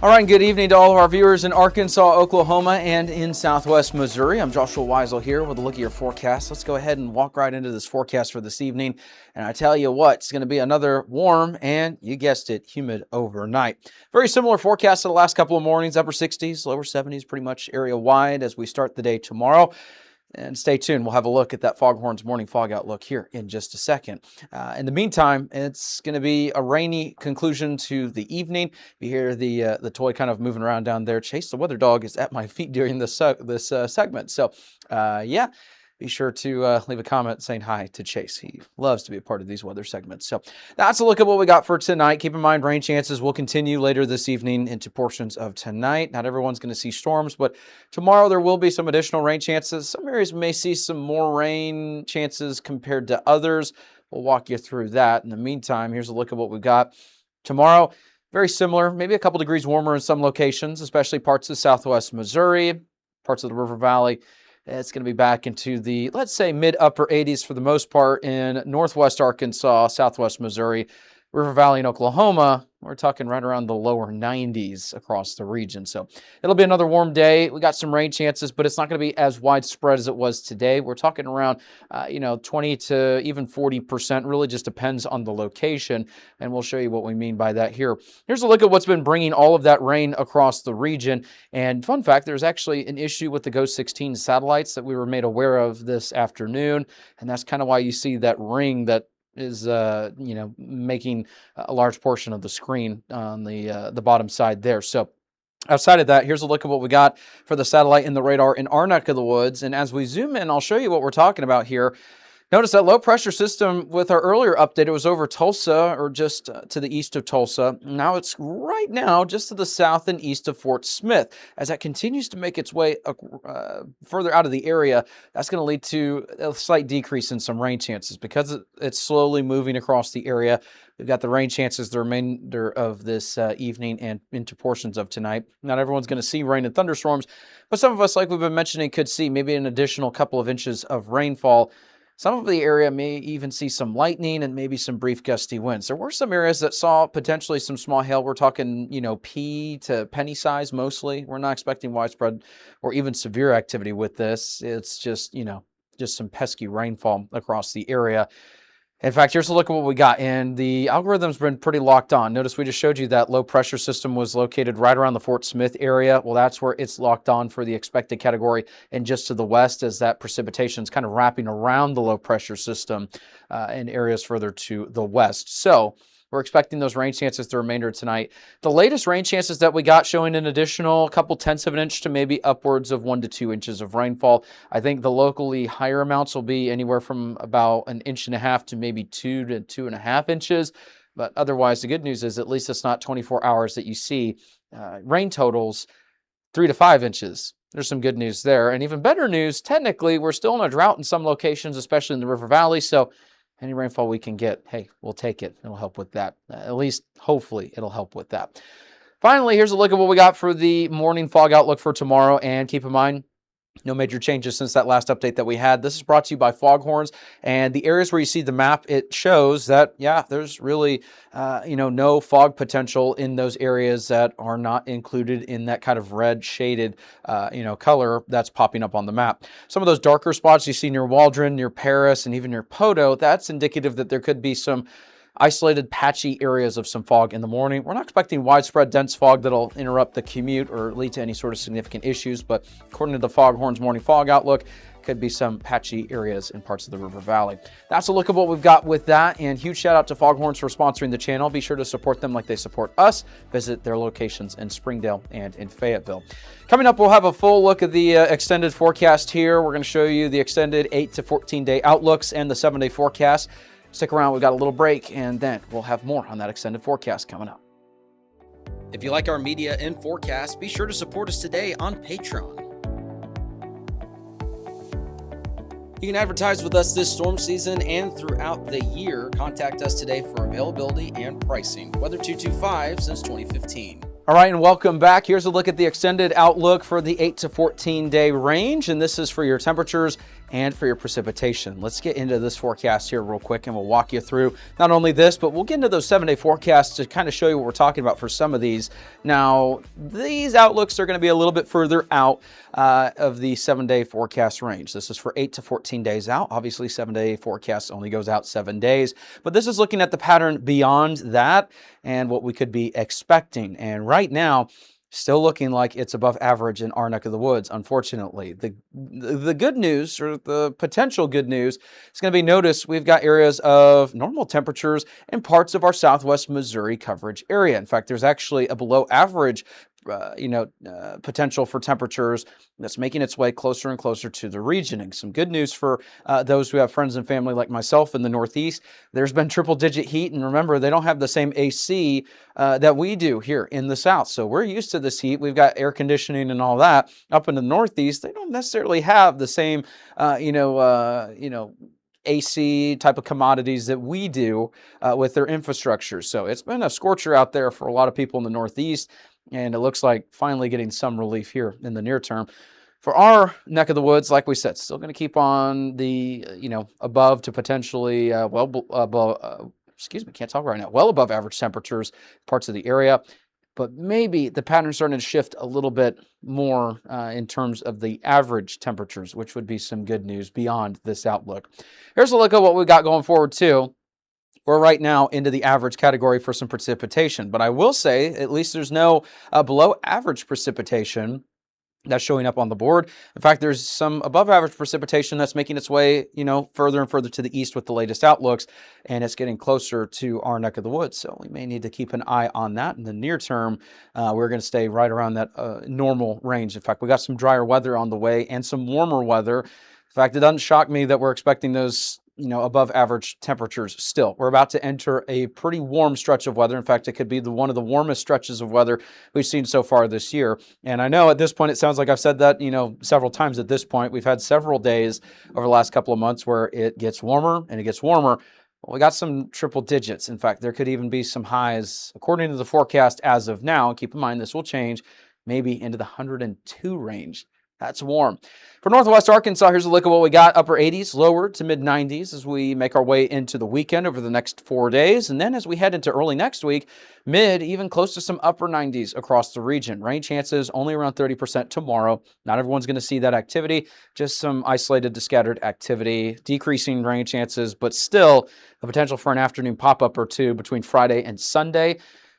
All right, good evening to all of our viewers in Arkansas, Oklahoma, and in Southwest Missouri. I'm Joshua Weisel here with a look at your forecast. Let's go ahead and walk right into this forecast for this evening. And I tell you what, it's going to be another warm and, you guessed it, humid overnight. Very similar forecast to the last couple of mornings, upper 60s, lower 70s, pretty much area wide as we start the day tomorrow. And stay tuned. We'll have a look at that Foghorns morning fog outlook here in just a second. In the meantime, it's going to be a rainy conclusion to the evening. You hear the toy kind of moving around down there. Chase the weather dog is at my feet during this segment. So, yeah. Be sure to leave a comment saying hi to Chase. He loves to be a part of these weather segments. So that's a look at what we got for tonight. Keep in mind, rain chances will continue later this evening into portions of tonight. Not everyone's going to see storms, but tomorrow there will be some additional rain chances. Some areas may see some more rain chances compared to others. We'll walk you through that. In the meantime, here's a look at what we've got. Tomorrow, very similar, maybe a couple degrees warmer in some locations, especially parts of southwest Missouri, parts of the River Valley. It's going to be back into the, let's say, mid-upper 80s for the most part in northwest Arkansas, southwest Missouri, River Valley, and Oklahoma. We're talking right around the lower 90s across the region. So it'll be another warm day. We got some rain chances, but it's not going to be as widespread as it was today. We're talking around, 20 to even 40%. Really just depends on the location, and we'll show you what we mean by that here. Here's a look at what's been bringing all of that rain across the region. And fun fact, there's actually an issue with the Ghost 16 satellites that we were made aware of this afternoon, and that's kind of why you see that ring that is making a large portion of the screen on the bottom side there. So outside of that, here's a look at what we got for the satellite and the radar in our neck of the woods. And as we zoom in, I'll show you what we're talking about here. Notice that low pressure system with our earlier update, it was over Tulsa or just to the east of Tulsa. Now it's right now just to the south and east of Fort Smith. As that continues to make its way further out of the area, that's going to lead to a slight decrease in some rain chances because it's slowly moving across the area. We've got the rain chances the remainder of this evening and into portions of tonight. Not everyone's going to see rain and thunderstorms, but some of us, like we've been mentioning, could see maybe an additional couple of inches of rainfall. Some of the area may even see some lightning and maybe some brief gusty winds. There were some areas that saw potentially some small hail. We're talking, pea to penny size mostly. We're not expecting widespread or even severe activity with this. It's just some pesky rainfall across the area. In fact, here's a look at what we got, and the algorithm's been pretty locked on. Notice we just showed you that low pressure system was located right around the Fort Smith area. Well, that's where it's locked on for the expected category, and just to the west as that precipitation is kind of wrapping around the low pressure system in areas further to the west. So we're expecting those rain chances the remainder of tonight. The latest rain chances that we got showing an additional couple tenths of an inch to maybe upwards of 1 to 2 inches of rainfall. I think the locally higher amounts will be anywhere from about 1.5 inches to maybe 2 to 2.5 inches. But otherwise, the good news is at least it's not 24 hours that you see rain totals 3 to 5 inches. There's some good news there. And even better news, technically, we're still in a drought in some locations, especially in the River Valley. So any rainfall we can get, hey, we'll take it. It'll help with that. At least, hopefully, it'll help with that. Finally, here's a look at what we got for the morning fog outlook for tomorrow. And keep in mind, no major changes since that last update that we had. This is brought to you by Foghorns. And the areas where you see the map, it shows that, there's really, no fog potential in those areas that are not included in that kind of red shaded, color that's popping up on the map. Some of those darker spots you see near Waldron, near Paris, and even near Poto, that's indicative that there could be some isolated patchy areas of some fog in the morning. We're not expecting widespread dense fog that'll interrupt the commute or lead to any sort of significant issues, but according to the Foghorns morning fog outlook, could be some patchy areas in parts of the River Valley. That's a look at what we've got with that, and huge shout out to Foghorns for sponsoring the channel. Be sure to support them like they support us. Visit their locations in Springdale and in Fayetteville. Coming up, we'll have a full look at the extended forecast here. We're going to show you the extended 8 to 14 day outlooks and the 7-day forecast. Stick around, we've got a little break, and then we'll have more on that extended forecast coming up. If you like our media and forecast, be sure to support us today on Patreon. You can advertise with us this storm season and throughout the year. Contact us today for availability and pricing. Weather 225 since 2015. All right, and welcome back. Here's a look at the extended outlook for the 8 to 14 day range, and this is for your temperatures and for your precipitation. Let's get into this forecast here real quick, and we'll walk you through not only this, but we'll get into those 7-day forecasts to kind of show you what we're talking about for some of these. Now, these outlooks are going to be a little bit further out of the 7-day forecast range. This is for 8 to 14 days out. Obviously, 7-day forecast only goes out 7 days, but this is looking at the pattern beyond that and what we could be expecting. And right now, still looking like it's above average in our neck of the woods, unfortunately. The good news, or the potential good news, is going to be, notice we've got areas of normal temperatures in parts of our southwest Missouri coverage area. In fact, there's actually a below average potential for temperatures that's making its way closer and closer to the region. And some good news for those who have friends and family like myself in the Northeast. There's been triple-digit heat, and remember, they don't have the same AC that we do here in the South. So we're used to this heat. We've got air conditioning and all that. Up in the Northeast, they don't necessarily have the same, AC type of commodities that we do with their infrastructure. So it's been a scorcher out there for a lot of people in the Northeast, and it looks like finally getting some relief here in the near term. For our neck of the woods, like we said, still going to keep on the, above to potentially, well above average temperatures, parts of the area. But maybe the pattern's starting to shift a little bit more in terms of the average temperatures, which would be some good news beyond this outlook. Here's a look at what we got going forward, too. We're right now into the average category for some precipitation. But I will say, at least there's no below average precipitation that's showing up on the board. In fact, there's some above average precipitation that's making its way, further and further to the east with the latest outlooks, and it's getting closer to our neck of the woods. So we may need to keep an eye on that. In the near term, we're going to stay right around that normal range. In fact, we got some drier weather on the way and some warmer weather. In fact, it doesn't shock me that we're expecting those above average temperatures still. We're about to enter a pretty warm stretch of weather. In fact, it could be one of the warmest stretches of weather we've seen so far this year. And I know at this point, it sounds like I've said that, several times at this point. We've had several days over the last couple of months where it gets warmer and it gets warmer. Well, we got some triple digits. In fact, there could even be some highs, according to the forecast as of now. Keep in mind, this will change, maybe into the 102 range. That's warm. For Northwest Arkansas, here's a look at what we got. Upper 80s, lower to mid 90s as we make our way into the weekend over the next 4 days. And then as we head into early next week, mid, even close to some upper 90s across the region. Rain chances only around 30% tomorrow. Not everyone's going to see that activity, just some isolated to scattered activity, decreasing rain chances, but still a potential for an afternoon pop-up or two between Friday and Sunday.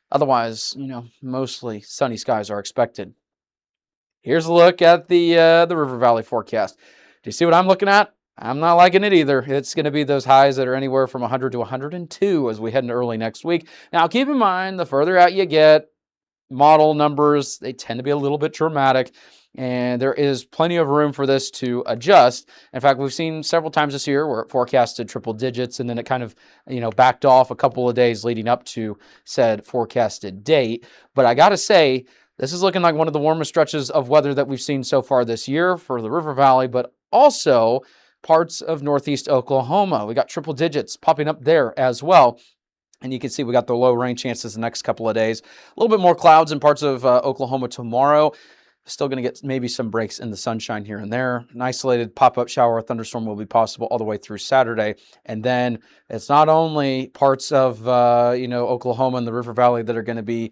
Otherwise, mostly sunny skies are expected. Here's a look at the River Valley forecast. Do you see what I'm looking at? I'm not liking it either. It's going to be those highs that are anywhere from 100 to 102 as we head into early next week. Now, keep in mind, the further out you get, model numbers, they tend to be a little bit dramatic, and there is plenty of room for this to adjust. In fact, we've seen several times this year where it forecasted triple digits, and then it kind of, backed off a couple of days leading up to said forecasted date. But I got to say, this is looking like one of the warmest stretches of weather that we've seen so far this year for the River Valley, but also parts of northeast Oklahoma. We got triple digits popping up there as well. And you can see we got the low rain chances the next couple of days. A little bit more clouds in parts of Oklahoma tomorrow. Still going to get maybe some breaks in the sunshine here and there. An isolated pop-up shower or thunderstorm will be possible all the way through Saturday. And then it's not only parts of, Oklahoma and the River Valley that are going to be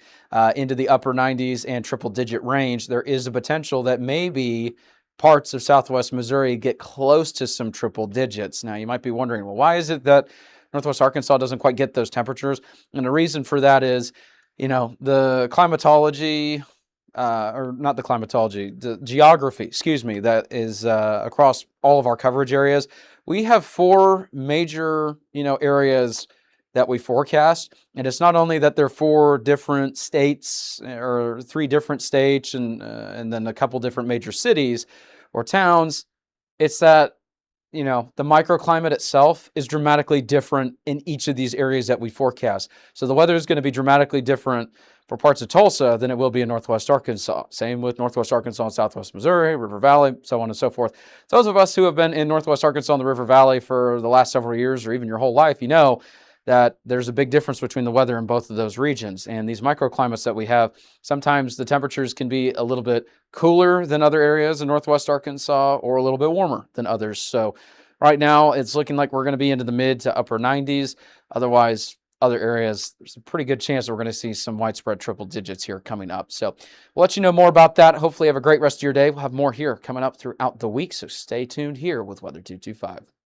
into the upper 90s and triple-digit range. There is a potential that maybe parts of southwest Missouri get close to some triple digits. Now, you might be wondering, well, why is it that Northwest Arkansas doesn't quite get those temperatures? And the reason for that is, the climatology... the geography, that is across all of our coverage areas. We have 4 major, areas that we forecast. And it's not only that they're 4 different states or 3 different states and then a couple different major cities or towns. It's that, the microclimate itself is dramatically different in each of these areas that we forecast. So the weather is going to be dramatically different for parts of Tulsa than it will be in Northwest Arkansas. Same with Northwest Arkansas and Southwest Missouri, River Valley, so on and so forth. Those of us who have been in Northwest Arkansas and the River Valley for the last several years or even your whole life, that there's a big difference between the weather in both of those regions. And these microclimates that we have, sometimes the temperatures can be a little bit cooler than other areas in Northwest Arkansas or a little bit warmer than others. So right now it's looking like we're going to be into the mid to upper 90s. Otherwise, other areas, there's a pretty good chance that we're going to see some widespread triple digits here coming up. So we'll let you know more about that. Hopefully have a great rest of your day. We'll have more here coming up throughout the week. So stay tuned here with Weather 225.